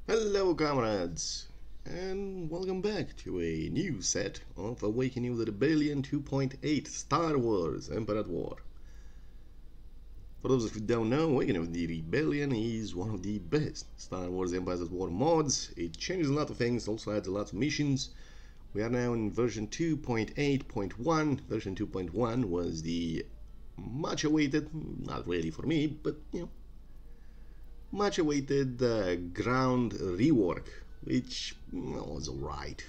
Hello comrades, and welcome back to a new set of Awakening of the Rebellion 2.8 Star Wars Empire at War. For those who don't know, Awakening of the Rebellion is one of the best Star Wars Empire at War mods. It changes a lot of things, also adds a lot of missions. We are now in version 2.8.1. Version 2.1 was the much awaited, not really for me, but much awaited ground rework, which was alright.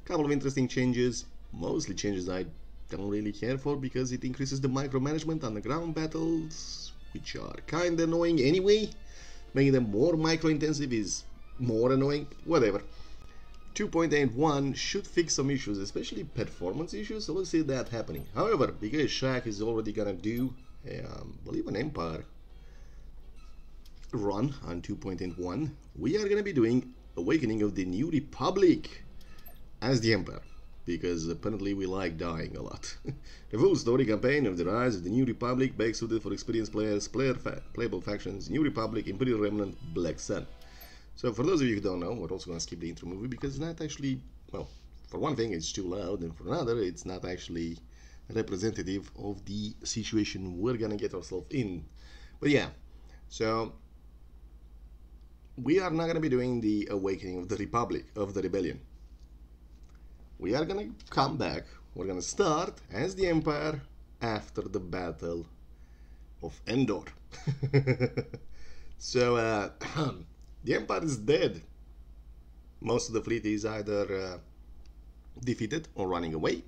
A couple of interesting changes, mostly changes I don't really care for because it increases the micromanagement on the ground battles, which are kinda annoying anyway. Making them more micro-intensive is more annoying, whatever. 2.81 should fix some issues, especially performance issues, so we'll see that happening. However, because Shaq is already gonna do, I believe, an Empire run on 2.81, we are gonna be doing Awakening of the New Republic as the Emperor, because apparently we like dying a lot. The full story campaign of the rise of the New Republic, best suited for experienced players, playable factions, New Republic, Imperial, Remnant, Black Sun. So for those of you who don't know, we're also gonna skip the intro movie because it's not actually, well, for one thing it's too loud, and for another it's not actually representative of the situation we're gonna get ourselves in. But yeah, so we are not going to be doing the Awakening of the Republic, of the Rebellion. We are going to come back, we're going to start as the Empire after the Battle of Endor. So, the Empire is dead. Most of the fleet is either defeated or running away.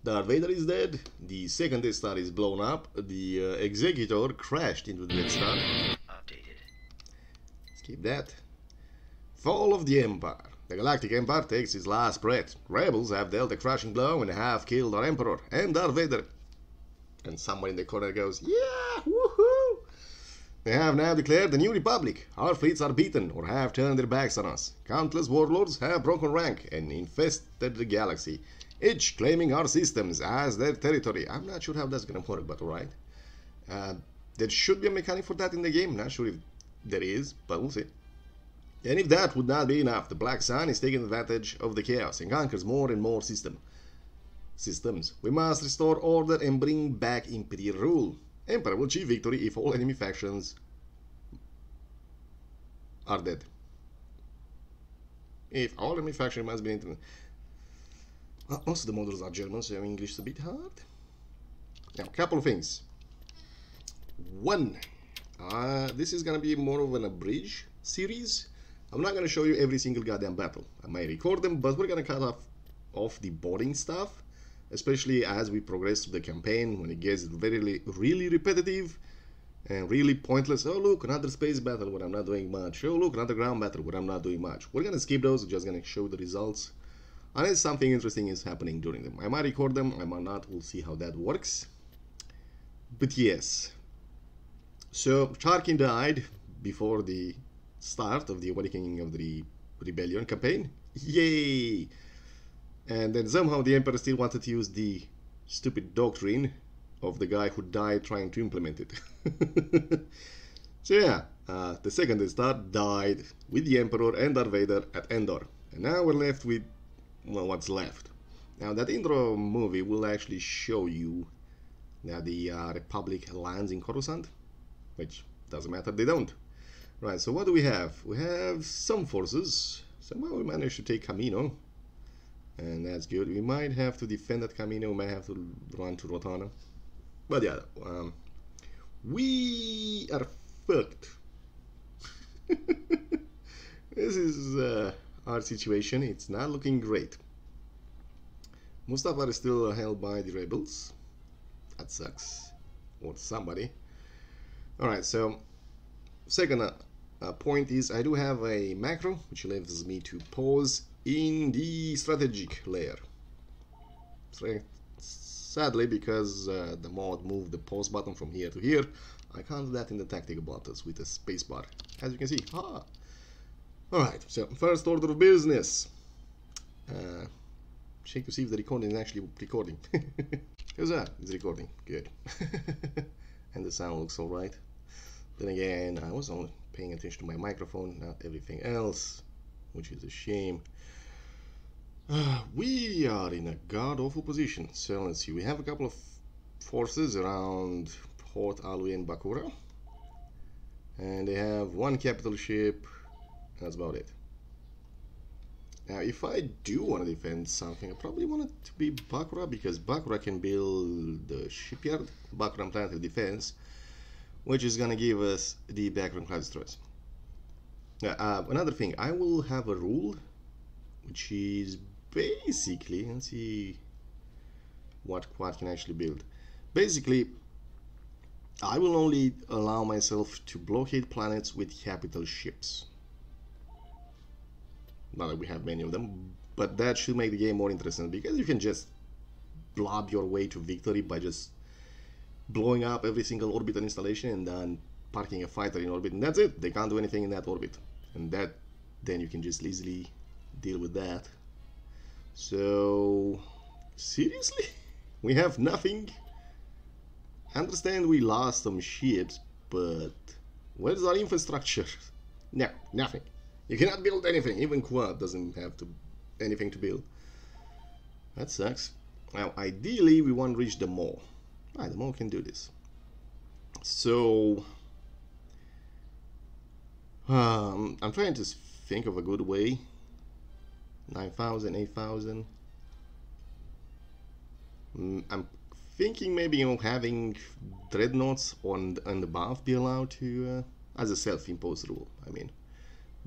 Darth Vader is dead, the second Death Star is blown up, the Executor crashed into the Death Star. Keep that. Fall of the Empire. The Galactic Empire takes its last breath. Rebels have dealt a crushing blow and have killed our Emperor and Darth Vader. And someone in the corner goes, yeah, woohoo! They have now declared the New Republic. Our fleets are beaten or have turned their backs on us. Countless warlords have broken rank and infested the galaxy, each claiming our systems as their territory. I'm not sure how that's gonna work, but alright. There should be a mechanic for that in the game. Not sure if there is, but we'll see. And if that would not be enough, the Black Sun is taking advantage of the chaos and conquers more and more systems. We must restore order and bring back Imperial rule. Emperor will achieve victory if all enemy factions are dead. If all enemy factions must be internet. Well, most of the models are German, so English is a bit hard. Now, a couple of things. One. This is gonna be more of an abridged series. I'm not gonna show you every single goddamn battle. I might record them, but we're gonna cut off the boring stuff, especially as we progress through the campaign, when it gets really repetitive and really pointless. Oh look, another space battle where I'm not doing much. Oh look, another ground battle where I'm not doing much. We're gonna skip those, we're just gonna show the results. Unless something interesting is happening during them. I might record them, I might not, we'll see how that works. But yes. So, Tarkin died before the start of the Awakening of the Rebellion campaign. Yay! And then somehow the Emperor still wanted to use the stupid doctrine of the guy who died trying to implement it. So yeah, the second Death Star died with the Emperor and Darth Vader at Endor. And now we're left with, well, what's left. Now that intro movie will actually show you that the Republic lands in Coruscant. Which doesn't matter, they don't. Right, so what do we have? We have some forces. Somehow we managed to take Camino. And that's good. We might have to defend that Camino, we might have to run to Rotana. But yeah, we are fucked. This is our situation. It's not looking great. Mustafar is still held by the rebels. That sucks. Or somebody. Alright, so second point is I do have a macro which allows me to pause in the strategic layer. Sadly, because the mod moved the pause button from here to here, I can't do that in the tactical buttons with a spacebar, as you can see. Alright, so first order of business. Check to see if the recording is actually recording. How's that? It's recording. Good. And the sound looks alright. Then again, I was only paying attention to my microphone, not everything else, which is a shame. We are in a god-awful position. So let's see, we have a couple of forces around Port Alui and Bakura. And they have one capital ship. That's about it. Now, if I do want to defend something, I probably want it to be Bakura, because Bakura can build the shipyard, Bakura Planetary Defense, which is gonna give us the background class destroyers. Another thing, I will have a rule, which is basically, let's see what Quad can actually build. Basically, I will only allow myself to blockade planets with capital ships. Not that we have many of them, but that should make the game more interesting, because you can just blob your way to victory by just blowing up every single orbital installation and then parking a fighter in orbit, and that's it. They can't do anything in that orbit, and that then you can just easily deal with that. So seriously, we have nothing. I understand we lost some ships, but where's our infrastructure? No, nothing. You cannot build anything. Even Quad doesn't have anything to build. That sucks. Now, ideally, we want to reach the mall. The mall can do this. So, I'm trying to think of a good way. 9,000, 8,000. I'm thinking maybe having dreadnoughts on and above be allowed to, as a self-imposed rule, I mean,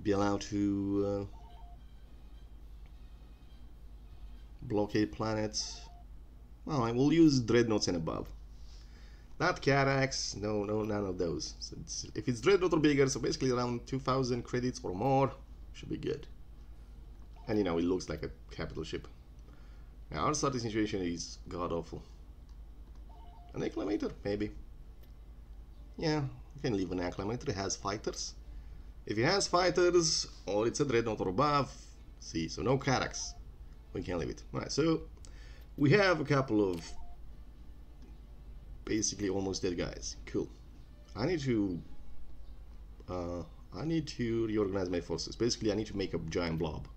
be allowed to blockade planets. Well, I will use dreadnoughts and above. Not Carax, no, none of those. So if it's dreadnought or bigger, so basically around 2,000 credits or more, should be good. And you know, it looks like a capital ship. Now, our starting situation is god-awful. An acclamator, maybe. Yeah, you can leave an acclamator. It has fighters. If it has fighters, or it's a dreadnought or above, see, so no Carax. We can leave it. Alright, so we have a couple of basically almost dead guys. Cool. I need to reorganize my forces. Basically, I need to make a giant blob.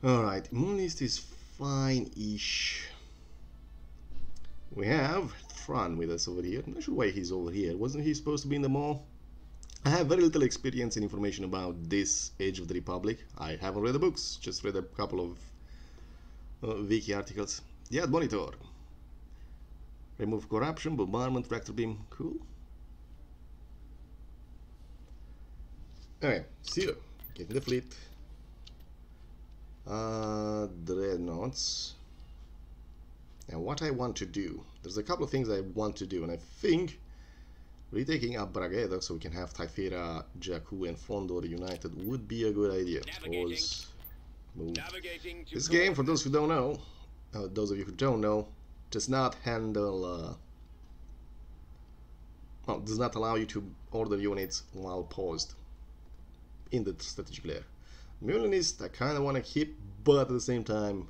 Alright, moon list is fine-ish. We have Tron with us over here. I'm not sure why he's over here. Wasn't he supposed to be in the mall? I have very little experience and information about this Age of the Republic. I haven't read the books, just read a couple of wiki articles. The ad monitor. Remove corruption, bombardment, tractor beam. Cool. Alright, Zero. Get in the fleet. Dreadnoughts. Now, what I want to do, there's a couple of things I want to do, and I think retaking up Bragueda so we can have Taifira, Jakku, and Fondor united would be a good idea. Because this game, for those who don't know, those of you who don't know, does not handle, well, does not allow you to order units while paused in the strategic layer. Mulinist, I kind of want to keep, but at the same time,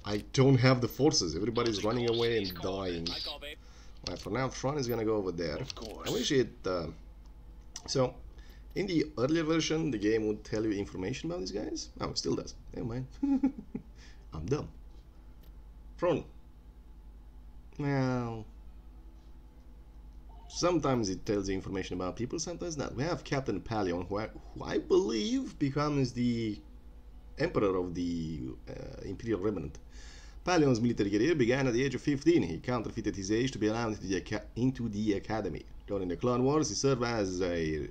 I don't have the forces. Everybody's running away and dying. Right, for now, Tron is gonna go over there. I wish it. So, in the earlier version, the game would tell you information about these guys. Oh, it still does. Never mind. I'm dumb. Tron. Well, sometimes it tells you information about people, sometimes not. We have Captain Palion, who I believe becomes the Emperor of the Imperial Remnant. Palion's military career began at the age of 15. He counterfeited his age to be allowed into the academy. During the Clone Wars, he served the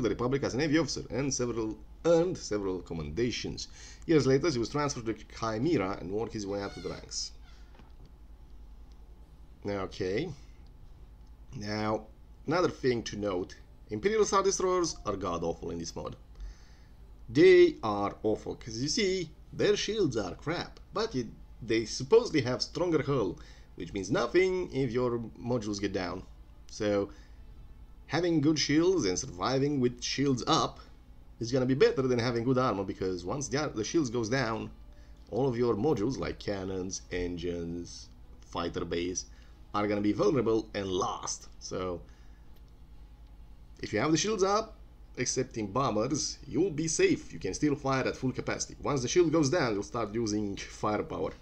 Republic as a Navy officer and earned several commendations. Years later, he was transferred to Chimera and worked his way up to the ranks. Okay. Now, another thing to note: Imperial Star Destroyers are god-awful in this mod. They are awful because you see, their shields are crap, but they supposedly have stronger hull, which means nothing if your modules get down. So having good shields and surviving with shields up is gonna be better than having good armor, because once the shields goes down, all of your modules like cannons, engines, fighter base, are gonna be vulnerable and lost. So if you have the shields up, except in bombers, you'll be safe. You can still fire at full capacity. Once the shield goes down, you'll start using firepower,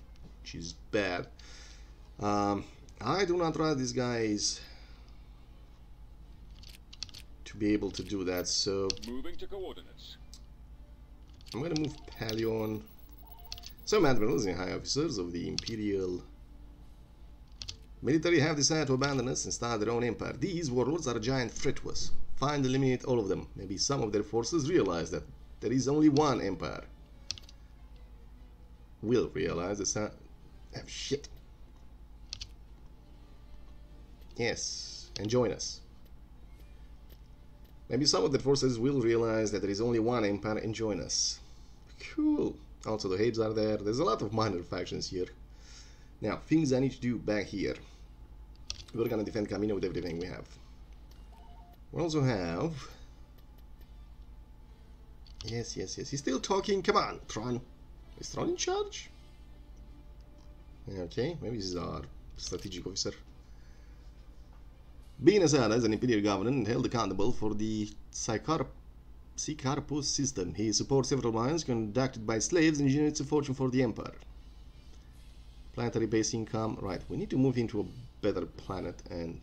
which is bad. I do not trust these guys to be able to do that, so moving to coordinates. I'm gonna move Palion. Some admirals and high officers of the Imperial military have decided to abandon us and start their own empire. These warlords are a giant threat to us. Find and eliminate all of them. Maybe some of their forces realize that there is only one empire. Will realize that. Shit. Yes, and join us. Maybe some of the forces will realize that there is only one empire and join us. Cool. Also, the Habes are there. There's a lot of minor factions here. Now, things I need to do back here. We're gonna defend Camino with everything we have. We also have... Yes. He's still talking. Come on, Tron. Is Tron in charge? Okay, maybe this is our strategic officer. Being assigned as an Imperial governor and held accountable for the Sicarpus system, he supports several mines conducted by slaves and generates a fortune for the Empire. Planetary base income. Right, we need to move into a better planet, and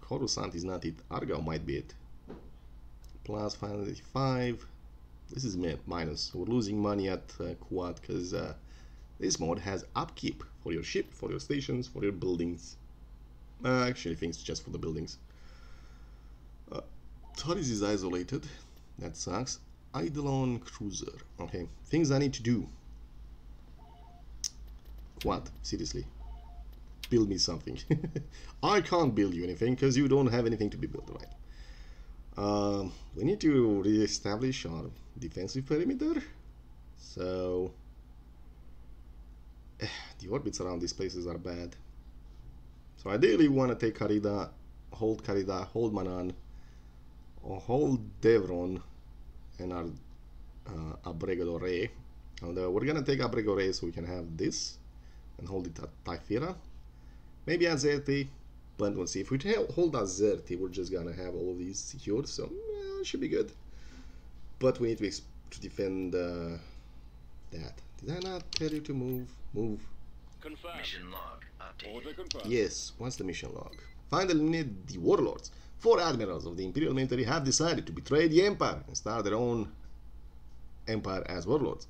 Coruscant is not it. Argao might be it. Plus 585. This is minus. We're losing money at Quad because this mod has upkeep for your ship, for your stations, for your buildings. Actually, I think it's just for the buildings. Taris is isolated. That sucks. Eidolon cruiser. Okay, things I need to do. What? Seriously. Build me something. I can't build you anything because you don't have anything to be built, right? We need to re-establish our defensive perimeter. So... the orbits around these places are bad. So ideally we want to take Carida, hold Manan, or hold Devron and our Abregore. And we're gonna take Abregore so we can have this and hold it at Typhira. Maybe Azerti, but we'll see. If we hold Azerti, we're just gonna have all of these secured, so it should be good. But we need to defend that. Did I not tell you to move? Move. Confirm. Mission log updated. Order confirmed. Yes, what's the mission log? Find and eliminate the warlords. 4 admirals of the Imperial military have decided to betray the Empire and start their own empire as warlords.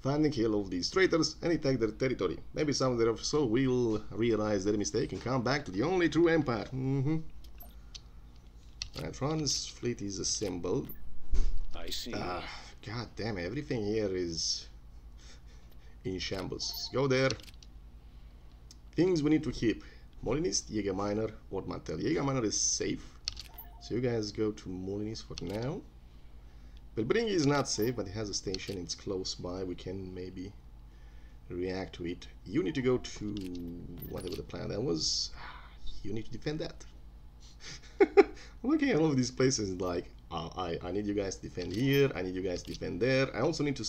Find and kill all these traitors and attack their territory. Maybe some of their officers will realize their mistake and come back to the only true empire. Right, Fran's fleet is assembled. I see. God damn it, everything here is in shambles. Go there. Things we need to keep. Molinist, Jägerminer, or Mantel. Jägerminer is safe. So you guys go to Molinist for now. Belbringi is not safe, but it has a station. It's close by. We can maybe react to it. You need to go to whatever the plan that was. You need to defend that. I'm looking at all of these places like, I need you guys to defend here. I need you guys to defend there. I also need to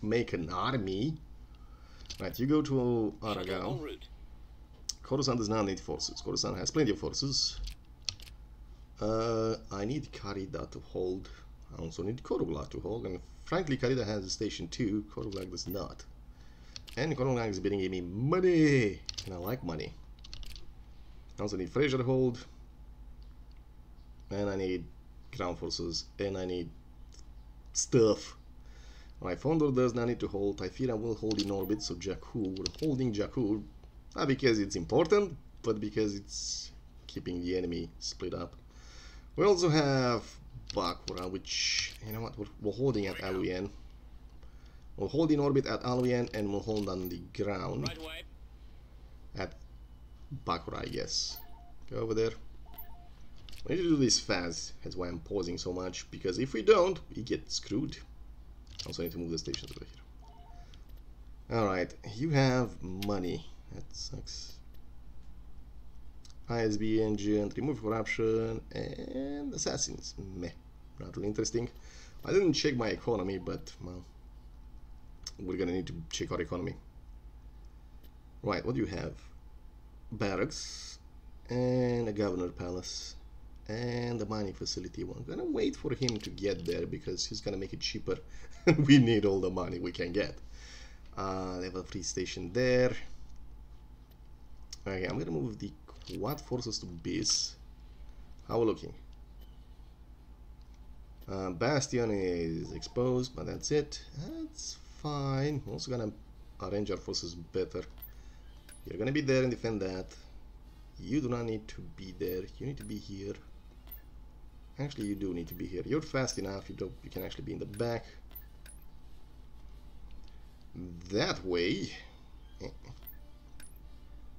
make an army. Right, you go to Aragao. Coruscant does not need forces. Coruscant has plenty of forces. I need Carida to hold. I also need Korugla to hold. And frankly, Carida has a station too. Korugla does not. And Korugla is bringing me money. And I like money. I also need Fraser to hold. And I need ground forces. And I need stuff. Alright, Fondor does not need to hold. Typhira will hold in orbit. So Jakku, we're holding Jakku. Not because it's important, but because it's keeping the enemy split up. We also have Bakura, which, you know what, we're holding at Aluyen. We'll hold in orbit at Aluyen and we'll hold on the ground at Bakura, yes. Go over there. We need to do this fast, that's why I'm pausing so much, because if we don't, we get screwed. Also need to move the stations over here. Alright, you have money. That sucks. ISB engine, remove corruption, and assassins. Meh. Not really interesting. I didn't check my economy, but, well, we're gonna need to check our economy. Right, what do you have? Barracks. and a governor palace, and a mining facility. We're gonna wait for him to get there because he's gonna make it cheaper. We need all the money we can get. Level 3 station there. Okay, I'm gonna move the quad forces to base. How are we looking? Bastion is exposed, but that's it. That's fine. We're also gonna arrange our forces better. You're gonna be there and defend that. You do not need to be there. You need to be here. Actually, you do need to be here. You're fast enough. You can actually be in the back. That way,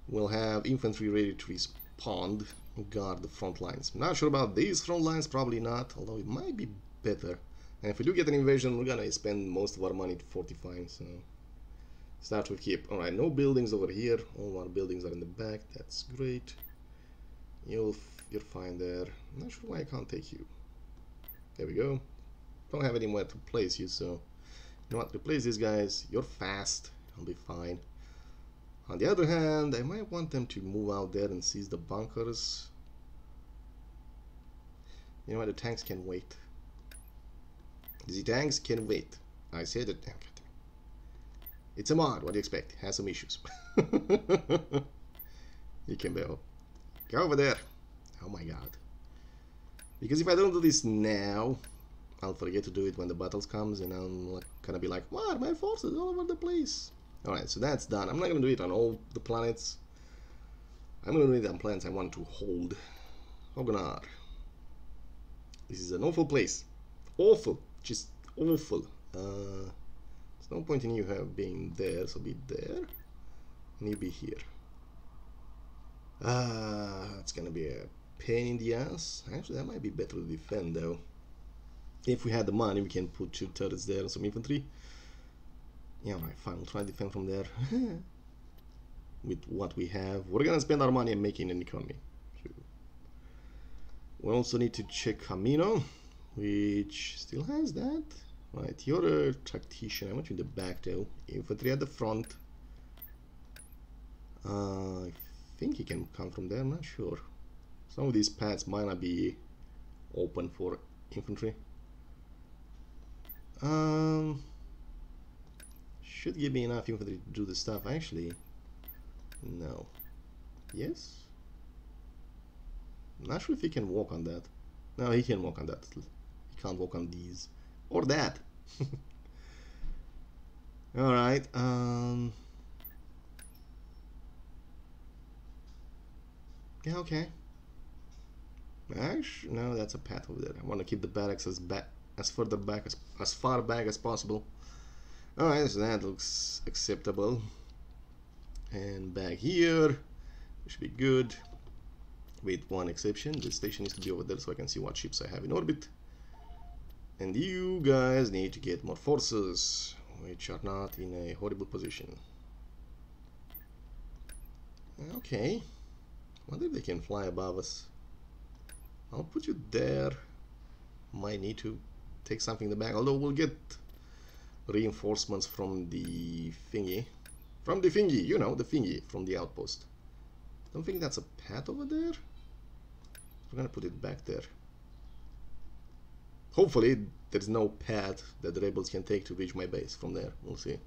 we'll have infantry ready to respond and guard the front lines. I'm not sure about these front lines, probably not, although it might be better. And if we do get an invasion, we're gonna spend most of our money to fortify, so start with keep. Alright, no buildings over here. All our buildings are in the back. That's great. You're fine there. I'm not sure why I can't take you. There we go. Don't have anywhere to place you, so you know what? Replace these guys. You're fast. I'll be fine. On the other hand, I might want them to move out there and seize the bunkers. You know what? The tanks can wait. The tanks can wait. I said it. It's a mod. What do you expect? It has some issues. You can go over there. Oh my god. Because if I don't do this now, I'll forget to do it when the battles comes, and I'm gonna be like, what? My forces all over the place. Alright, so that's done. I'm not gonna do it on all the planets. I'm gonna do it on planets I want to hold. Hoganar. This is an awful place. Awful. Just awful. There's no point in you being there, so be there. And you be here. It's gonna be a pain in the ass. Actually, that might be better to defend, though. If we had the money, we can put 2 turrets there and some infantry. Yeah, alright, fine. We'll try to defend from there. With what we have. We're gonna spend our money on making an economy. So we also need to check Camino, which still has that. Right, you're a tactician. I want you in the back, though. Infantry at the front. I think he can come from there. I'm not sure. Some of these paths might not be open for infantry. Should give me enough infantry to do the stuff. Actually, no. Yes? I'm not sure if he can walk on that. No, he can walk on that. He can't walk on these. Or that. Alright, yeah, okay. Actually, no, that's a path over there. I want to keep the barracks as further back as far back as possible. Alright, so that looks acceptable. And back here, it should be good. With one exception, the station needs to be over there so I can see what ships I have in orbit. And you guys need to get more forces, which are not in a horrible position. Okay. Wonder if they can fly above us. I'll put you there. Might need to take something in the back, although we'll get reinforcements from the thingy. From the thingy, you know, the thingy from the outpost. Don't think that's a path over there. We're gonna put it back there. Hopefully there's no path that the rebels can take to reach my base from there. We'll see.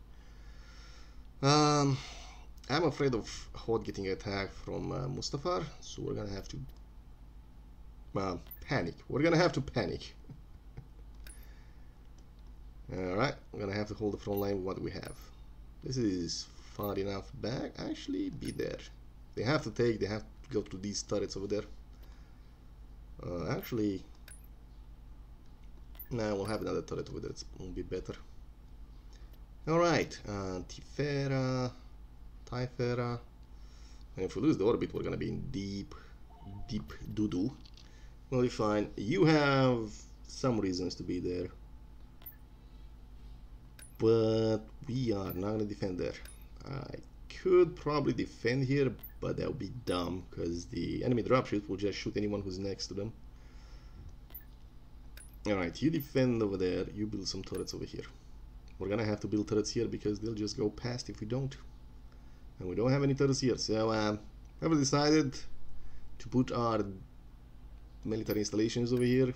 I'm afraid of Horde getting attacked from Mustafar, so we're gonna have to panic. We're gonna have to panic. Alright, we're gonna have to hold the front line with what we have. This is far enough back. Actually, be there. They have to go through these turrets over there. Actually, no, we'll have another turret over there. It will be better. Alright, Tifera, Typhera. And if we lose the orbit, we're gonna be in deep doo-doo. Well, be fine. You have some reasons to be there. But we are not gonna defend there. I could probably defend here, but that would be dumb, because the enemy dropship will just shoot anyone who's next to them. Alright, you defend over there, you build some turrets over here. We're gonna have to build turrets here because they'll just go past if we don't. And we don't have any turrets here, so I've decided to put our military installations over here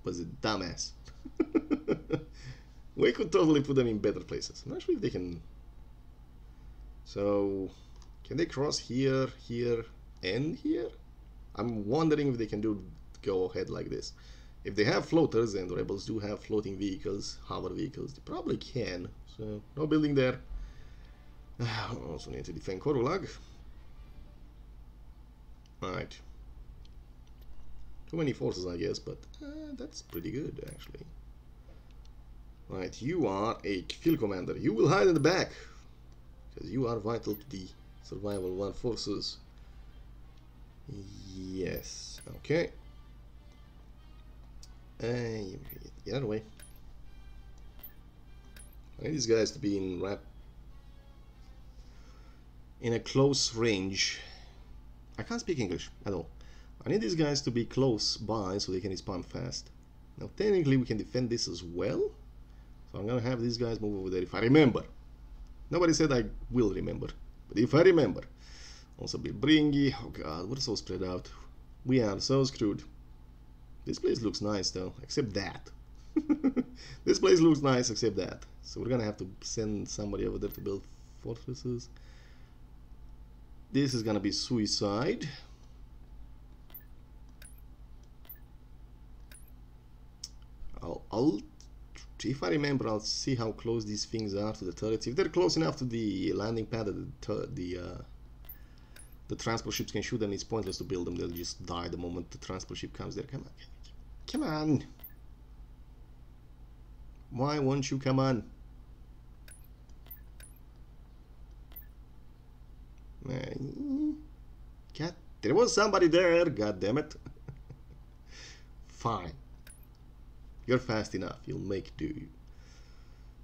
was a dumbass. We could totally put them in better places. I'm not sure if they can. So, can they cross here, here, and here? I'm wondering if they can go ahead like this. If they have floaters, and the rebels do have floating vehicles, hover vehicles, they probably can. So, no building there. Also need to defend Korulag. Right. Too many forces, I guess, but that's pretty good, actually. Right, you are a field commander. You will hide in the back, because you are vital to the survival of our forces. Yes, okay. Get out of the way. I need these guys to be in a close range. I can't speak English at all. I need these guys to be close by so they can respond fast. Now technically we can defend this as well. So I'm gonna have these guys move over there if I remember. Nobody said I will remember, but if I remember. Also Bilbringi. Oh god, we're so spread out. We are so screwed. This place looks nice though, except that. This place looks nice except that. So we're gonna have to send somebody over there to build fortresses. This is gonna be suicide. If I remember, I'll see how close these things are to the turrets. If they're close enough to the landing pad that the transport ships can shoot them, it's pointless to build them. They'll just die the moment the transport ship comes there. Come on. Come on. Why won't you come on? God, there was somebody there, god damn it. Fine. You're fast enough, you'll make do.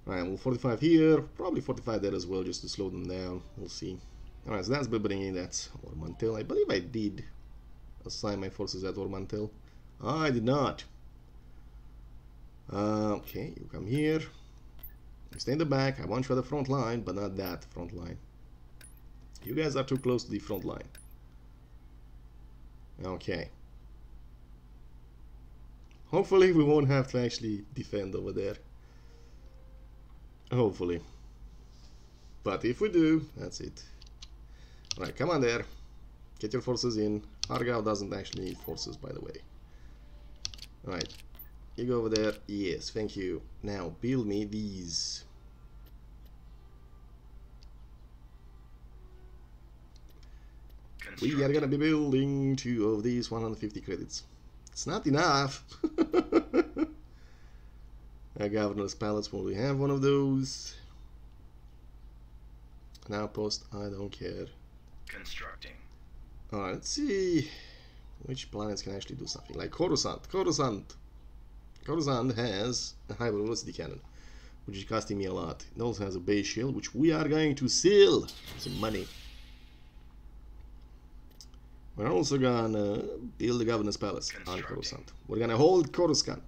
Alright, we'll 45 here, probably 45 there as well, just to slow them down. We'll see. Alright, so that's Bilbringi, that's Ormantel. I believe I did assign my forces at Ormantel. I did not. Okay, you come here. You stay in the back. I want you at the front line, but not that front line. You guys are too close to the front line. Okay. Hopefully we won't have to actually defend over there. Hopefully. But if we do, that's it. Right, come on there. Get your forces in. Argyle doesn't actually need forces, by the way. Right. You go over there. Yes, thank you. Now, build me these. We are gonna be building 2 of these 150 credits. It's not enough. A governor's palace will we have one of those. An outpost, I don't care. Constructing. Alright, let's see which planets can actually do something. Like Coruscant. Coruscant has a high velocity cannon, which is costing me a lot. It also has a base shield, which we are going to sell for some money. We're also gonna build the governor's palace on Coruscant. We're gonna hold Coruscant,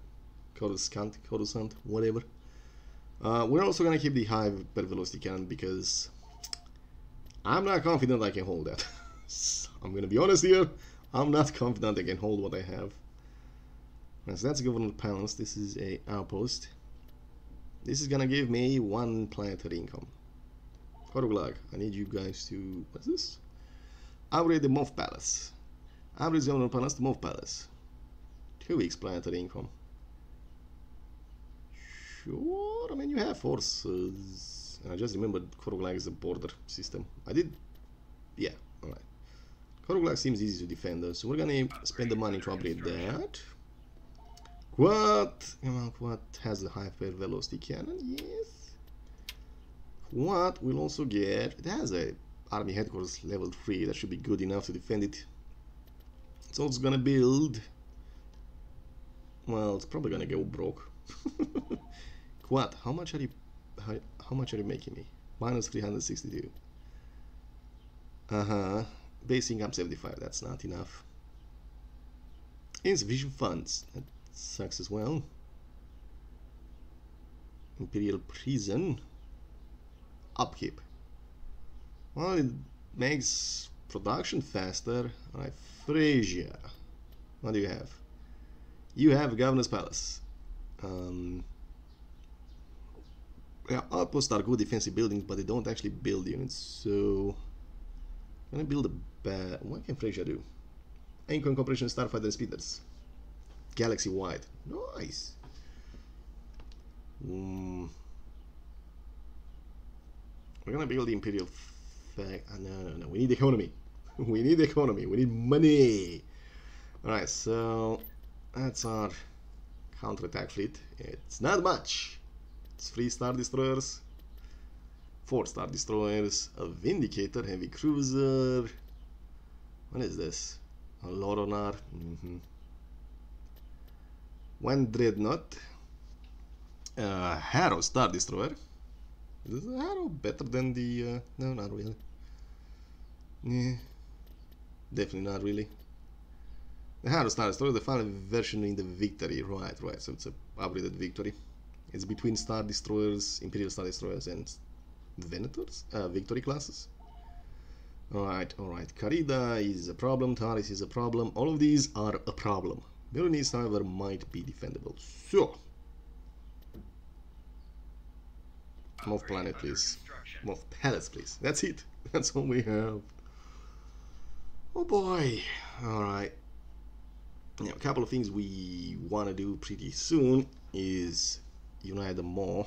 whatever. We're also gonna keep the high velocity cannon because I'm not confident I can hold that. I'm gonna be honest here. I'm not confident I can hold what I have. Right, so that's a government palace. This is a outpost. This is gonna give me 1 planetary income. Koruglag, I need you guys to. What's this? Upgrade the Moff Palace. Upgrade the Government Palace to Moff Palace. 2 weeks planetary income. Sure, I mean you have forces. I just remembered Koruglag is a border system. I did. Yeah, alright. Koruglag seems easy to defend though, so we're gonna spend the money to upgrade that. Quad has a high velocity cannon, yes. Quad will also get. It has a army headquarters level 3, that should be good enough to defend it. It's also gonna build. Well, it's probably gonna go broke. Quad, how much are you making me? Minus 362. Base income 75, that's not enough. Insufficient funds, that sucks as well. Imperial prison. Upkeep. Well, it makes production faster. Alright, Frisia. What do you have? You have Governor's Palace. Yeah, outposts are good defensive buildings, but they don't actually build units. So I'm gonna build a bad. What can Frisia do? Ancon Corporation, Starfighter, and Speeders. Galaxy wide. Nice. We're gonna build the Imperial. No. We need economy. We need economy. We need money. Alright, so that's our counterattack fleet. It's not much. It's 3 Star Destroyers, 4 Star Destroyers, a Vindicator, Heavy Cruiser. What is this? A Loronar. 1 Dreadnought. Harrow Star Destroyer. Is the Harrow better than the... no, not really. Yeah, definitely not really. The Harrow Star Destroyer, the final version in the Victory. Right, so it's a upgraded Victory. It's between Star Destroyers, Imperial Star Destroyers and Venators? Victory classes. Alright. Carida is a problem, Taris is a problem. All of these are a problem. Berenice, however, might be defendable. So, Moth Planet, please. Moth Palace, please. That's it. That's all we have. Oh boy. Alright. Now, a couple of things we want to do pretty soon is unite the Maw.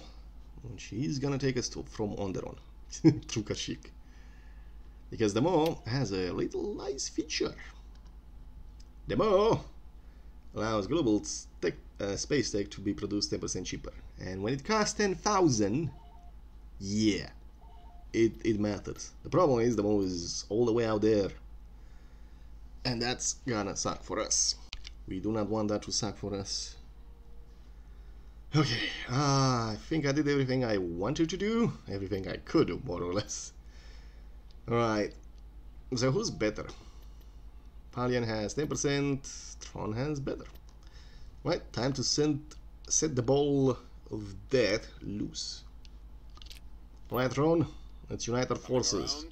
And she's gonna take us from Onderon through Kashyyyk. Because the Maw has a little nice feature. The Maw allows global space tech to be produced 10% cheaper. And when it costs 10,000, yeah, it matters. The problem is the Maw is all the way out there. And that's gonna suck for us. We do not want that to suck for us. Okay, I think I did everything I wanted to do. Everything I could do, more or less. Alright, so who's better? Palian has 10%, Tron has better. Right, time to set the ball of death loose. Right, Tron, let's unite our forces.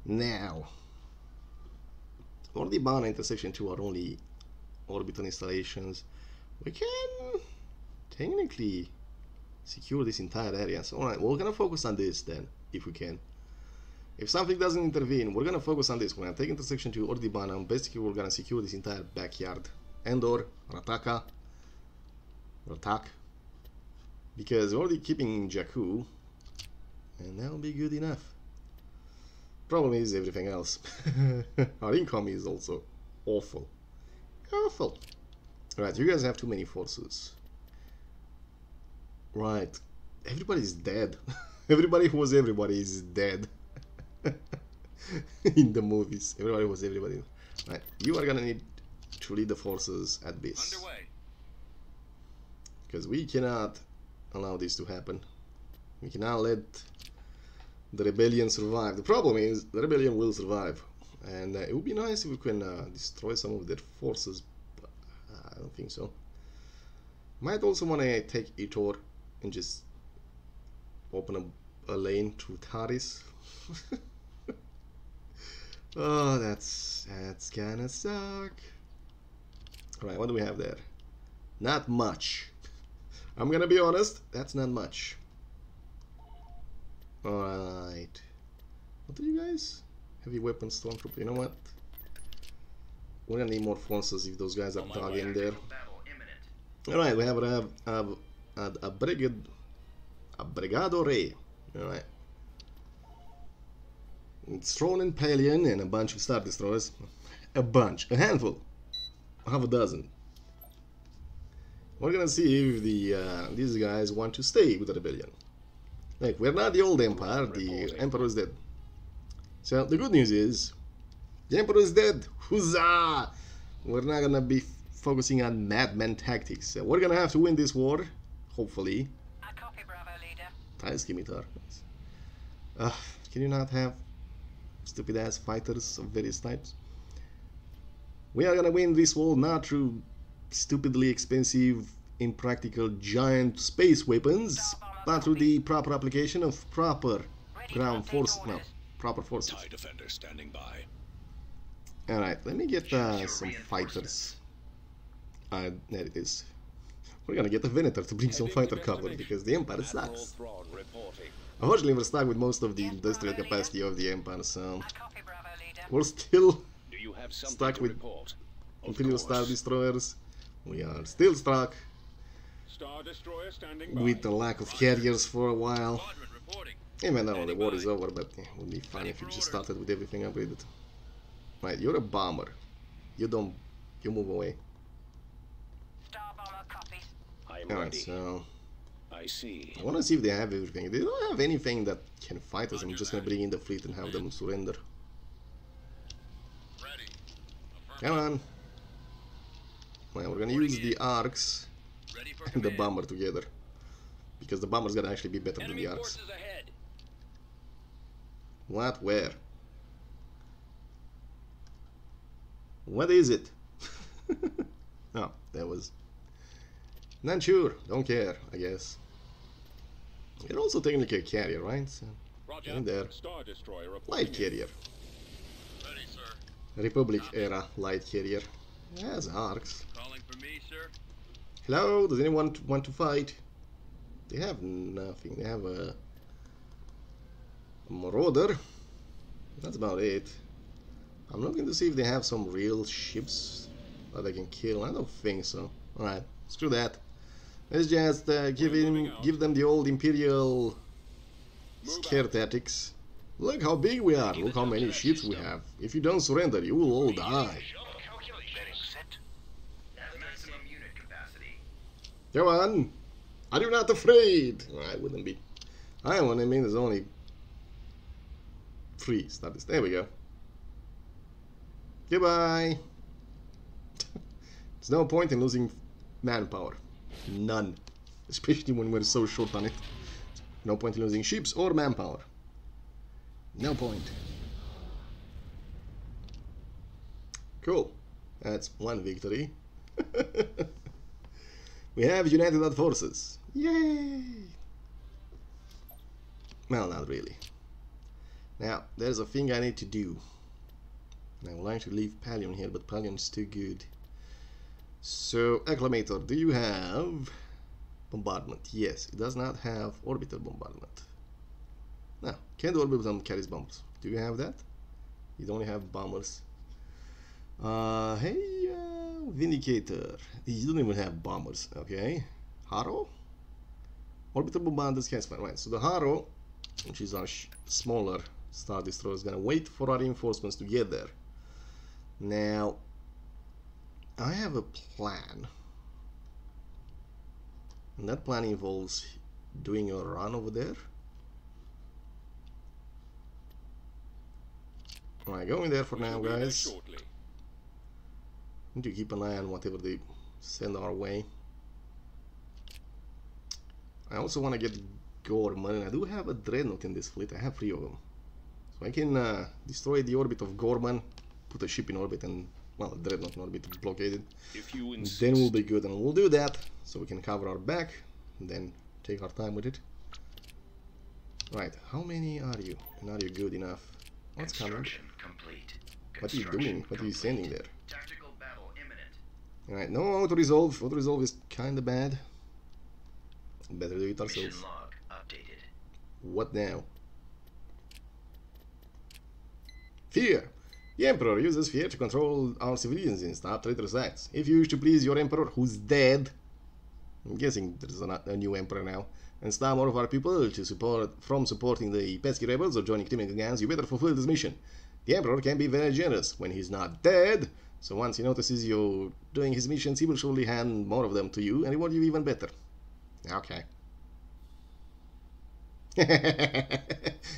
Now. Ordiban and Intersection 2 are only orbital installations. We can technically secure this entire area. So, alright, we're gonna focus on this then, if we can. If something doesn't intervene, we're gonna focus on this. We're gonna take Intersection 2 Ordiban, and basically we're gonna secure this entire backyard. Endor, Ratak. Because we're already keeping Jakku, and that'll be good enough. Problem is everything else. Our income is also awful. Right, you guys have too many forces. Right, everybody's dead. Everybody who was everybody is dead. In the movies, everybody was everybody. Right, you are gonna need to lead the forces at this. Underway. Because we cannot allow this to happen. We cannot let the rebellion survive. The problem is the rebellion will survive, and it would be nice if we can destroy some of their forces, but I don't think so. Might also want to take Itor and just open a lane to Taris. Oh, that's gonna suck. Alright, what do we have there? Not much. I'm gonna be honest, that's not much. Alright. What do you guys? Heavy weapons, stormtrooper. You know what? We're gonna need more forces if those guys are dug in there. Alright, we have a Brigado Rey. Alright. It's Tron and Palian and a bunch of Star Destroyers. A bunch. A handful. Half a dozen. We're gonna see if these guys want to stay with the rebellion. Like, we're not the old empire, the emperor is dead. So, the good news is, the emperor is dead! Huzzah! We're not gonna be focusing on madman tactics. So we're gonna have to win this war, hopefully. I copy, Bravo, leader. Nice, Scimitar. Can you not have stupid-ass fighters of various types? We are gonna win this war not through stupidly expensive, impractical, giant space weapons, but through the proper application of proper ground force, no, proper forces. TIE defender standing by. Alright, let me get some fighters. There it is. We're gonna get a Venator to bring some fighter cover because the Empire sucks. Unfortunately, we're stuck with most of the industrial capacity of the Empire, so we're still stuck with Imperial Star Destroyers. We are still stuck with the lack of carriers for a while. Even though the war is over, but it would be fun if you just started with everything upgraded. Right, you're a bomber. You move away. Alright, so I see. I want to see if they have everything. They don't have anything that can fight us. I'm just gonna bring in the fleet and have them surrender. Come on. Well, we're gonna use the arcs and the bomber together, because the bomber's gonna actually be better than the arcs. What? Where? What is it? Oh, that was... Not sure. Don't care, I guess. You're also technically a carrier, right? So, in there. Light carrier. Republic era light carrier. Has arcs. Hello? Does anyone want to fight? They have nothing. They have a marauder. That's about it. I'm looking to see if they have some real ships that I can kill. I don't think so. Alright, screw that. Let's just give them the old Imperial scare tactics. Look how big we are. Look how many ships we have. If you don't surrender, you will all die. Come on. Are you not afraid? I wouldn't be. I mean, there's only 3 starters. There we go. Goodbye. There's no point in losing manpower. None. Especially when we're so short on it. No point in losing ships or manpower. No point. Cool. That's 1 victory. We have united our forces. Yay! Well, not really. Now, there's a thing I need to do. I would like to leave Palion here, but Palion's too good. So, Acclamator, do you have bombardment? Yes, it does not have orbital bombardment. No, can't do orbital carries bombers. Do you have that? You only have bombers. Hey, Vindicator. You don't even have bombers, okay? Harrow? Orbital bombarders can spell. Right, so the Harrow, which is our smaller Star Destroyer, is gonna wait for our reinforcements to get there. Now, I have a plan. And that plan involves doing a run over there. Alright, going there for now, guys. Need to keep an eye on whatever they send our way. I also want to get Gorman, and I do have a Dreadnought in this fleet. I have 3 of them. So I can destroy the orbit of Gorman, put a ship in orbit, and, well, a Dreadnought in orbit, blockade it. Then we'll be good, and we'll do that so we can cover our back, and then take our time with it. Right, how many are you? And are you good enough? What's coming? What are you doing? What are you sending there? Alright, no auto-resolve. Auto-resolve is kinda bad. Better do it ourselves. What now? Fear! The Emperor uses fear to control our civilians and stop traitorous acts. If you wish to please your Emperor, who's dead, I'm guessing there's a new Emperor now, and stop more of our people from supporting the pesky rebels or joining criminal gangs, you better fulfill this mission. The Emperor can be very generous when he's not dead, so once he notices you doing his missions, he will surely hand more of them to you and reward you even better. Okay.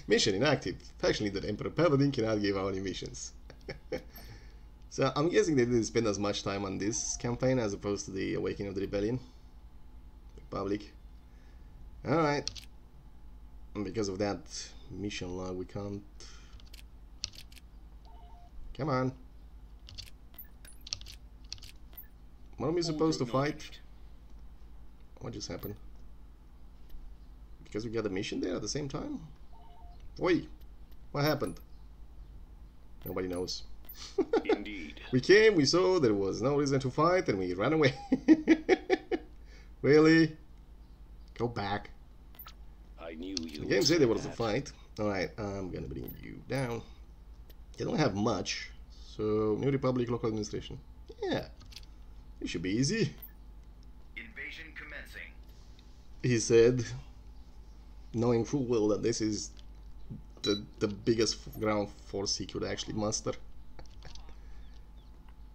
Mission inactive. Faction leader Emperor Palpatine cannot give out any missions. So I'm guessing they didn't spend as much time on this campaign as opposed to the Awakening of the Rebellion. Republic. Alright. And because of that mission log, we can't... Come on. What are we supposed to fight? What just happened? Because we got a mission there at the same time? Oi! What happened? Nobody knows. Indeed. We came, we saw there was no reason to fight, and we ran away. Really? Go back. I knew you. The game said there was a fight. Alright, I'm gonna bring you down. You don't have much. So, New Republic Local Administration. Yeah. It should be easy. Invasion commencing. He said, knowing full well that this is the biggest ground force he could actually muster.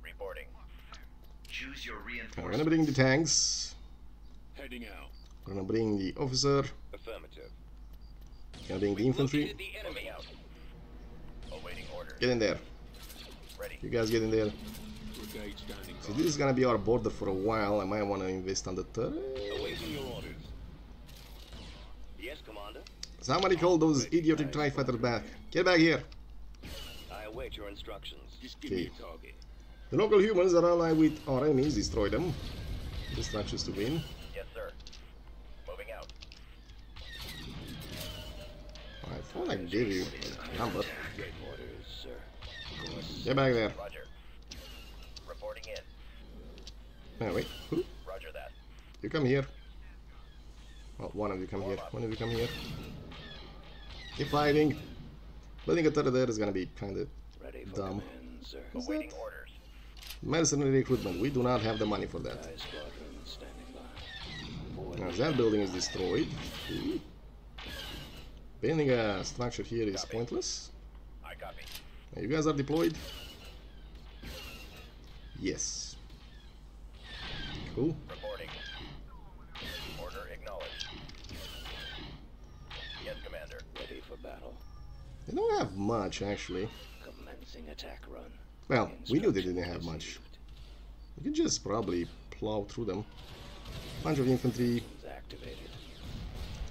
Reporting. Choose your I'm reinforcements. gonna bring the tanks. Heading out. I'm gonna bring the officer. Affirmative. Gonna bring the infantry. The enemy out. Awaiting orders. Get in there. Ready. You guys get in there. Brigade standing So by. this is gonna be our border for a while. I might want to invest on the turret. Awaiting your orders. Yes, Commander. Somebody call those idiotic TIE fighters back. Get back here. I await your instructions. Just give me a target. The local humans are allied with our enemies. Destroy them. The structures to win. Yes, sir. Moving out. I thought I gave you a number. Get orders, sir. Get back there. Roger. Reporting in. Oh, wait. Who? Roger that. You come here. Well, one of you come here. One of you come here. Keep fighting. Building a turret there is gonna be kinda Ready for dumb. command, sir. What's Awaiting that? orders. Mercenary recruitment. We do not have the money for that. TIE squadron standing by. Now, that building is destroyed. Building a structure here is pointless. I copy. Now, you guys are deployed? Yes. Cool. Reporting. Order acknowledged. Yes, Commander. Ready for battle. They don't have much, actually. Commencing attack run. Well, we knew they didn't have Instructions much. received. We could just probably plow through them. Bunch of infantry. Activated.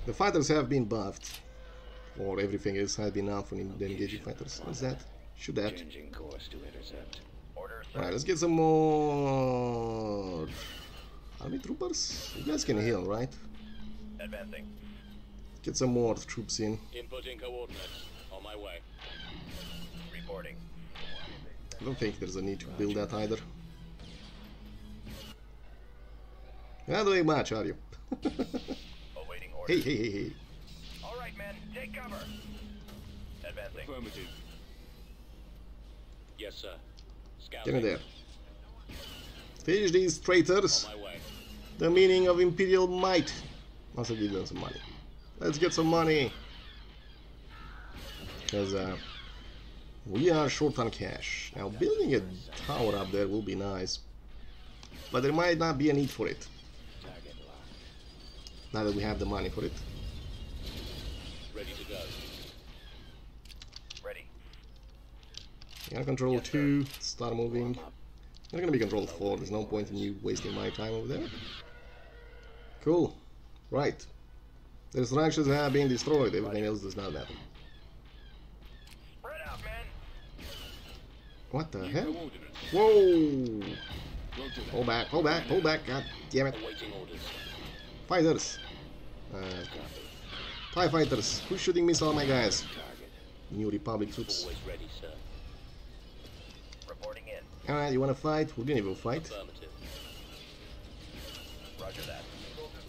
The fighters have been buffed. Or everything else has been up for the engaging fighters. What's that? Shoot that. Changing course to intercept. Order, sir. Alright, let's get some more army troopers. You guys can heal, right? Advancing. Get some more troops in. Inputting coordinates. On my way. Reporting. I don't think there's a need to build that either. You're not doing much, are you? Awaiting orders. Hey. All right, men. Take cover. Advancing. Affirmative. Yes, sir. Get Scouting. in there. Finish these traitors. On my way. The meaning of Imperial might. Also give them some money. Let's get some money. Because we are short on cash. Now building a tower up there will be nice. But there might not be a need for it. Target locked. Now that we have the money for it. Ready to go. Ready. Yeah, control 2. Start moving. Warm up. They're gonna be control 4. There's no point in you wasting my time over there. Cool. Right. The structures have been destroyed. Everything else does not matter. Spread out, men. What the New hell? coordinates. Whoa! Roger that. Hold back, hold back, hold back. God damn it. Awaiting orders. Fighters. Copy. TIE fighters. Who's shooting missiles at my guys? Target. New Republic troops. Always ready, sir. Reporting in. Alright, you wanna fight? We're gonna go fight. Affirmative. Roger that.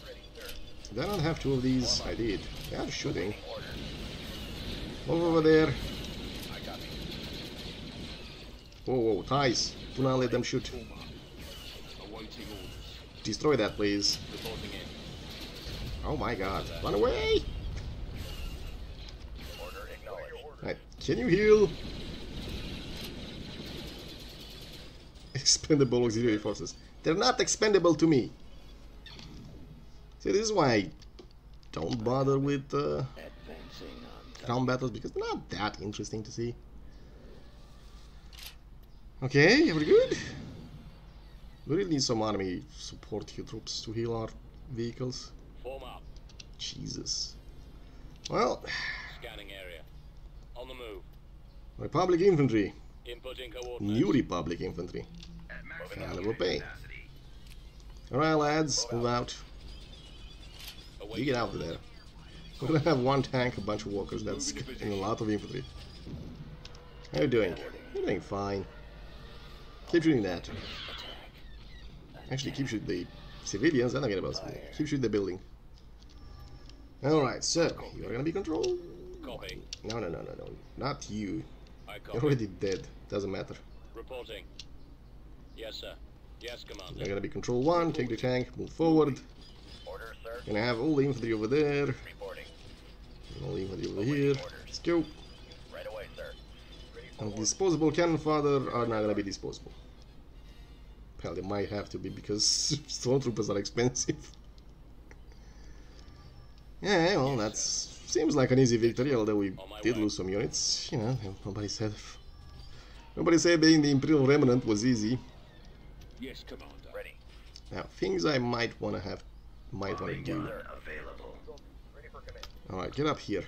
Ready, sir. Did I not have 2 of these? I did. They are shooting. Orders. Move over there. I copy. Whoa, TIEs. Do not let them shoot. Awaiting orders. Destroy that, please. Reporting in. Oh my god. Run away! Order acknowledged. Right, can you heal? Expendable auxiliary forces. They're not expendable to me. See, this is why I don't bother with Advancing on ground battles, because they're not that interesting to see. Okay, we're good. We really need some army support here, troops, to heal our vehicles. Form up. Jesus. Well, Scanning area. On the move. Republic infantry. Inputting coordinates. New Republic infantry. At Yeah, maximum they will pay. capacity. Alright, lads, move out. You Awaiting get out of there. We're gonna have 1 tank, a bunch of walkers, that's and a lot of infantry. How are you doing? You're doing fine. Keep shooting that. Actually, keep shooting the civilians. I don't get about civilians. Keep shooting the building. Alright, so you're gonna be controlled. Copy. No, not you. I You're copy. already dead. Doesn't matter. Reporting. Yes, sir. Yes, Commander. You're gonna be control 1. Take the tank. Move forward. Order, sir. Gonna have all the infantry over there. Reporting. And all the infantry over here. Let's go. Right away, sir. Ready for And orders. disposable cannon fodder are not gonna be disposable. Hell, they might have to be because stormtroopers are expensive. Yeah, well, that seems like an easy victory, although we did lose some units. You know, nobody said being the Imperial Remnant was easy. Yes, Commander. Ready. Now, things I might wanna do. Available. Ready for command. Alright, get up here.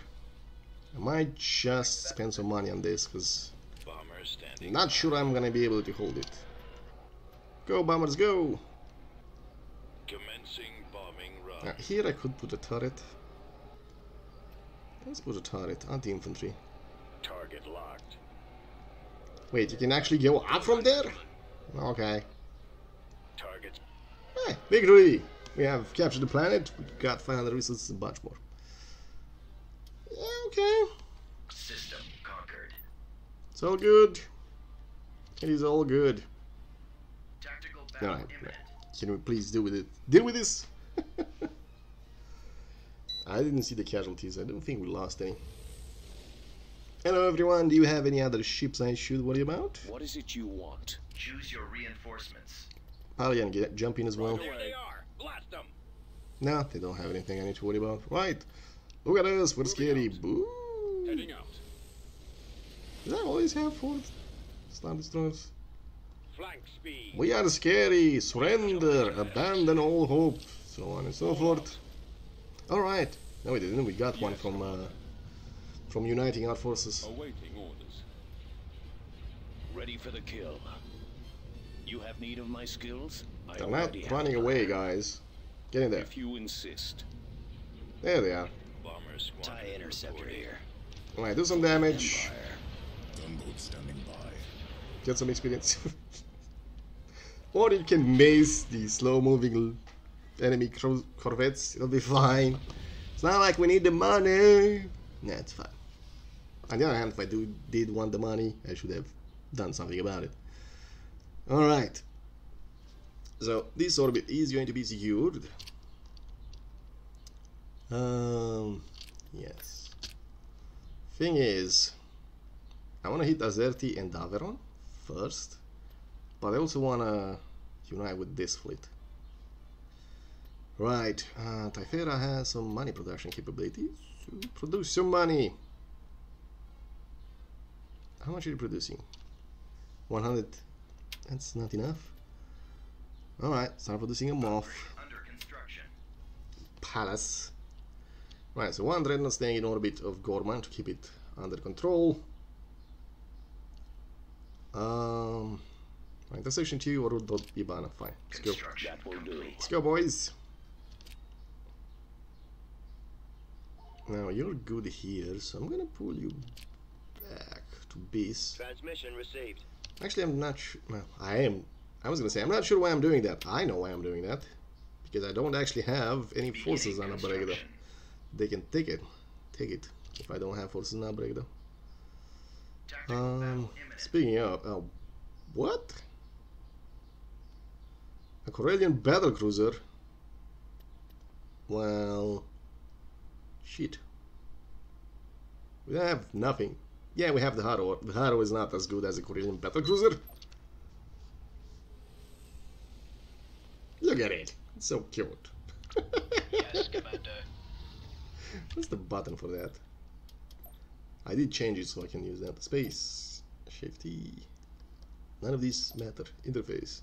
I might just spend some money on this, because Bomber I'm standing. not sure I'm gonna be able to hold it. Go, bombers, go! Commencing bombing run. Now, here I could put a turret. Let's put a turret, anti-infantry. Target locked. Wait, you can actually go up from there? Okay. Target. Hey, victory! We have captured the planet, we got 500 resources and a bunch more. Yeah, okay. System conquered. It's all good. It is all good. Tactical Alright, can we please deal with it? Deal with this! I didn't see the casualties. I don't think we lost any. Hello everyone, do you have any other ships I should worry about? What is it you want? Choose your reinforcements. Pallian, jump in as well. There they are. Blast them. No, they don't have anything I need to worry about. Right. Look at us, we're scary. Boo! Heading out. Does that always have 4 Star Destroyers? Flank speed. We are scary. Surrender. Abandon all hope. So on and so forth. Alright. No, we didn't. We got one from uniting our forces. Awaiting orders. Ready for the kill. You have need of my skills? I They're not already have running them. away, guys. Get in there. If you insist. There they are. Bomber squad. TIE interceptor here. Alright, do some damage. Empire. Gunboat standing by. Get some experience. Or you can mace the slow-moving enemy corvettes. It'll be fine. It's not like we need the money. Nah, it's fine. On the other hand, if I did want the money, I should have done something about it. Alright. So, this orbit is going to be secured. Yes. Thing is, I want to hit Azerti and Daveron first, but I also want to unite with this fleet. Right, Typhera has some money production capabilities. So produce some money. How much are you producing? 100. That's not enough. Alright, start producing a Moth. Under construction. Palace. Right, so one Dreadnought staying in orbit of Gorman to keep it under control. Right, that's section 2 or Ibana. Fine. Let's go. Construction That will do. complete. Let's go, boys. Now you're good here, so I'm gonna pull you back to base. Transmission received. Actually, I'm not sure. Well, I am. I was gonna say I'm not sure why I'm doing that. I know why I'm doing that, because I don't actually have any forces on Abregdo. Construction. They can take it if I don't have forces on Abregdo. Tactical battle imminent. Speaking of, what? A Corellian battlecruiser? Well, shit. We have nothing. Yeah, we have the Haro. The Haro is not as good as a Corellian battlecruiser. Look at it. It's so cute. Yes, Commander. What's the button for that? I did change it so I can use that. Space. Shift E. None of these matter. Interface.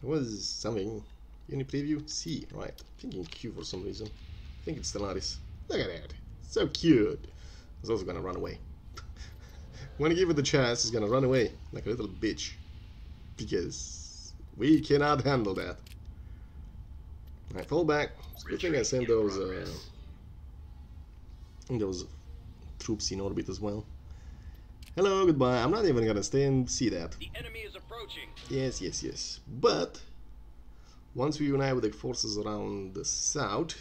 There was something. Unit preview? C. Right. Thinking Q for some reason. I think it's Stellaris. Look at that. So cute. It's also gonna run away. When you give it the chance, it's gonna run away like a little bitch. Because we cannot handle that. Alright, fall back. It's a good thing I sent those troops in orbit as well. Hello, goodbye. I'm not even gonna stay and see that. The enemy is approaching. Yes, yes, yes. But once we unite with the forces around the south,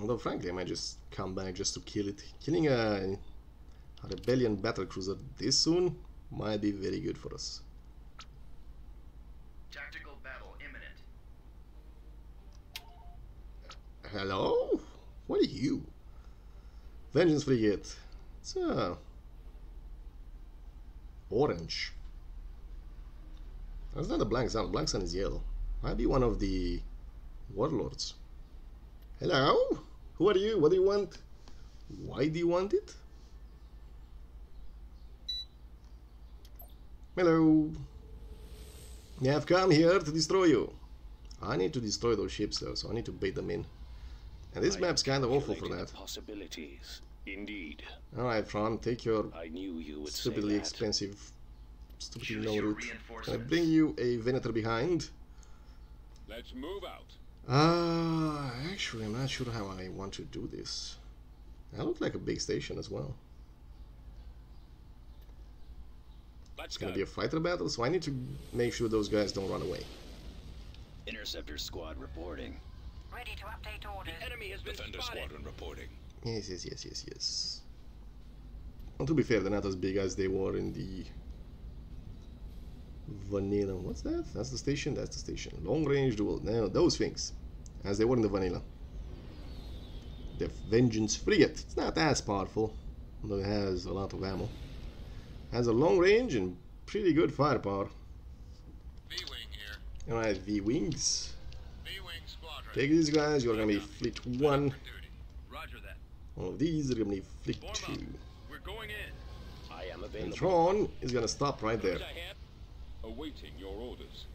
although frankly I might just come back just to kill it. Killing a rebellion battlecruiser this soon might be very good for us. Tactical battle imminent. Hello? What are you? Vengeance frigate. It's orange. That's not a blank sun. Blank sun is yellow. Might be one of the warlords. Hello? Who are you? What do you want? Why do you want it? Hello. I have come here to destroy you. I need to destroy those ships though, so I need to bait them in. And this map's kind of awful for that. Possibilities, indeed. Alright, Fran, take your I knew you would stupidly say that. expensive, stupidly Choose low your route. Can I reinforcements. bring you a Venator behind? Let's move out. Actually, I'm not sure how I want to do this. That looked like a big station as well. Let's It's go. gonna be a fighter battle, so I need to make sure those guys don't run away. Interceptor squad reporting. Ready to update orders. The enemy has been Defender spotted. squadron reporting. Yes, yes, yes, yes, yes. Well, to be fair, they're not as big as they were in the vanilla. What's that? That's the station? That's the station. Long range duel. No, those things. As they were in the vanilla. The Vengeance frigate. It's not as powerful, although it has a lot of ammo. Has a long range and pretty good firepower. V-wing here. Alright, V-wings. V-wing squadron. Take these guys. You're gonna be fleet 1. Duty. Roger that. All of these are gonna be fleet Form 2. up. We're going in. I am And available. Tron is gonna stop right there. Ahead. Awaiting your orders.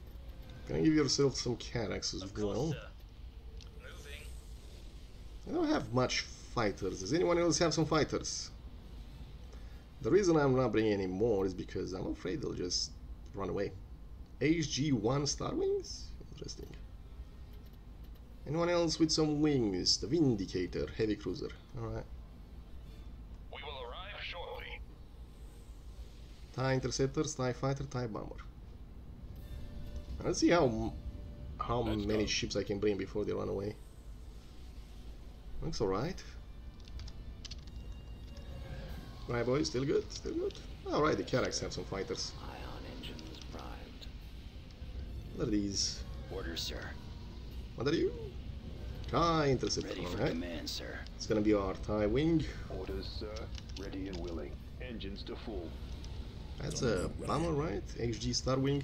Gonna give yourself some Carax as well. Moving. I don't have much fighters. Does anyone else have some fighters? The reason I'm not bringing any more is because I'm afraid they'll just run away. HG1 Star Wings? Interesting. Anyone else with some wings? The Vindicator, heavy cruiser. Alright. We will arrive shortly. TIE Interceptors, TIE Fighter, TIE Bomber. Let's see how Let's many go. ships I can bring before they run away. Looks alright. Right, boys, still good, still good. Alright, the Carax have some fighters. Ion engines primed. What are these? Orders, sir. What are you? TIE Interceptor, Ready for alright. command, sir. It's gonna be our TIE Wing. Orders, sir. Ready and willing. Engines to full. That's a bomber, right? HG Star Wing.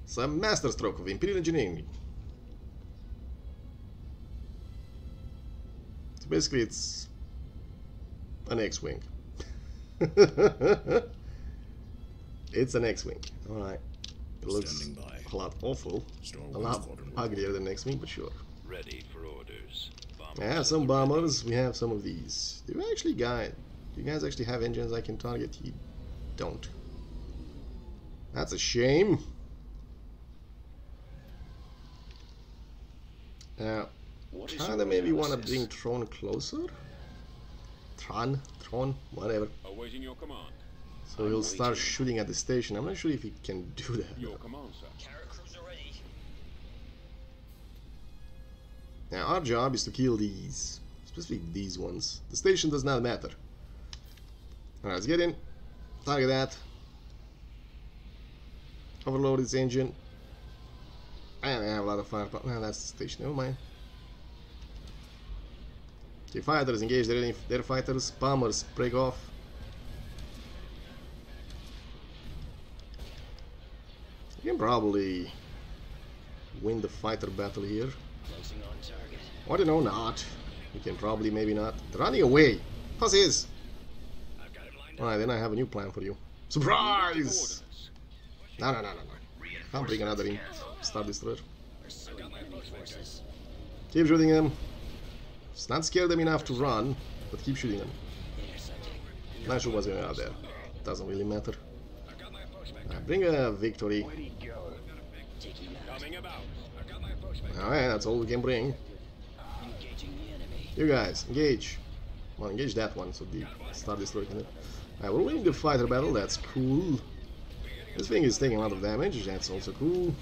It's a masterstroke of Imperial Engineering. So basically, it's an X-Wing. It's an X-Wing. Alright. It looks Standing by. a lot awful. Star A Wars lot Squadron uglier than X-Wing, but sure. Ready for orders. I have some bombers, we have some of these. Do you guys actually have engines I can target? You don't. That's a shame. Now, What is kinda your maybe wanna analysis? bring Tron closer. Tron, whatever. Awaiting your command. So he'll start shooting at the station. I'm not sure if he can do that. Your command, sir. Carrot cruiser ready. Now our job is to kill these, especially these ones. The station does not matter. Alright, let's get in. Target that. Overload its engine. And I have a lot of firepower. No, that's the station. Never mind. Okay, fighters engage their fighters. Bombers break off. You can probably win the fighter battle here. Closing on target. Or you know, not. You can probably, maybe not. They're running away. Pussies! I've got it lined up. Alright, then I have a new plan for you. Surprise! Orders. No. Can't bring another in. Star Destroyer. Pursuing enemy forces. Keep shooting them. Just not scare them enough to run, but keep shooting them. Intercepting. Not sure what's going on out there. Doesn't really matter. I've got my approach vector. Bring a victory. Ready, go. Taking out. Coming about. I've got my approach vector. Alright, that's all we can bring. Engaging the You guys, engage. Well, engage that one, so the Star Destroyer can hit. Alright, we're winning the fighter battle, that's cool. This thing is taking a lot of damage, that's also cool.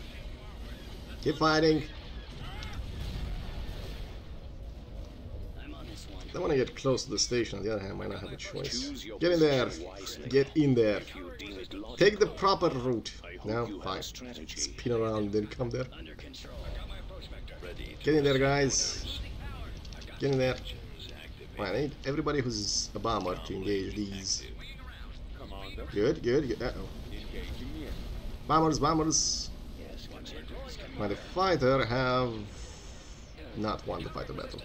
Keep fighting. I want to get close to the station, on the other hand, I might not have a choice. Get in there! Get in there! Take the proper route! No? Fine. Spin around, then come there. Get in there, guys! Get in there! Right, I need everybody who's a bomber to engage these. Good, good, good. Uh-oh. Bombers, bombers! Right, the fighter have not won the fighter battle.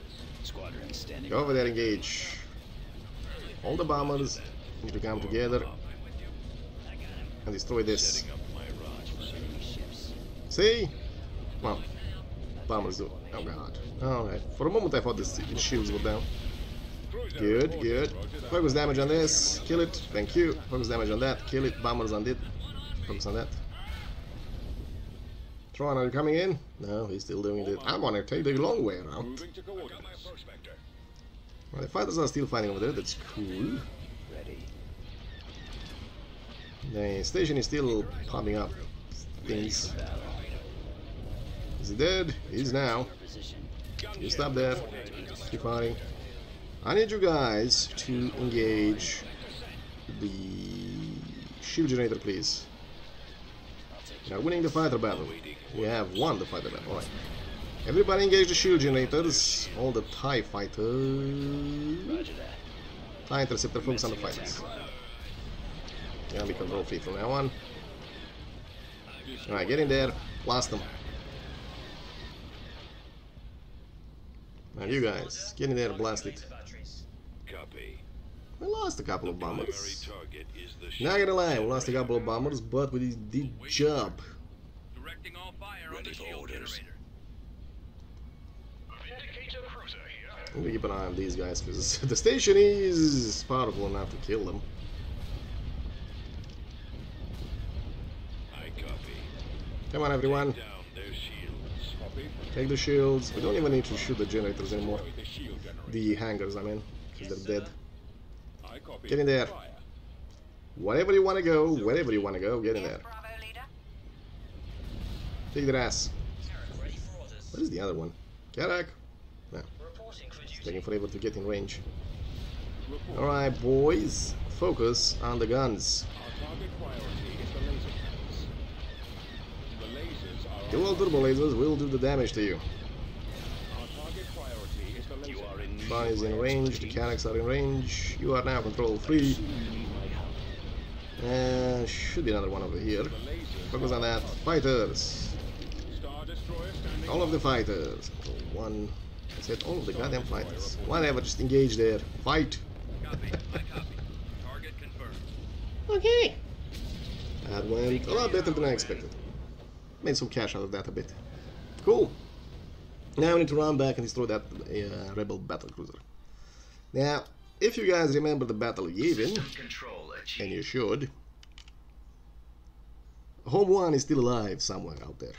Go over there, engage. All the bombers need to come together and destroy this. See? Well, bombers do. Oh god. Alright. For a moment I thought the shields were down. Good, good. Focus damage on this. Kill it. Thank you. Focus damage on that. Kill it. Bombers on it. Focus on that. Tron, are you coming in? No, he's still doing it. I want to take the long way around. Well, the fighters are still fighting over there. That's cool. The station is still popping up things. Is he dead? He's now. You stop there. Keep fighting. I need you guys to engage the shield generator, please. You're winning the fighter battle. We have won the fighter battle. Alright. Everybody engage the shield generators. All the TIE fighters. TIE interceptor, focus on the fighters. Gonna be control free from now on. Alright, get in there. Blast them. Now you guys, get in there, blast it. We lost a couple of bombers. Not gonna lie, we lost a couple of bombers, but we did the job. Directing all fire on the shield generator. I'm gonna keep an eye on these guys because the station is powerful enough to kill them. Come on, everyone. Take the shields. We don't even need to shoot the generators anymore. The hangars, I mean, because they're dead. Get in there. Whatever you want to go, wherever you want to go, get in there. Take their ass. What is the other one? Karak? No. It's taking forever to get in range. Alright, boys. Focus on the guns. Dual turbo lasers will do the damage to you. Bond is in range, the Karaks are in range. You are now control free. And should be another one over here. Focus on that. Fighters. All of the fighters. Control 1. I said all of the goddamn fighters. Whatever, just engage there. Fight. Okay. That went a lot better than I expected. Made some cash out of that a bit. Cool. Now we need to run back and destroy that rebel battlecruiser. Now, if you guys remember the Battle of Yavin, and you should, Home 1 is still alive somewhere out there.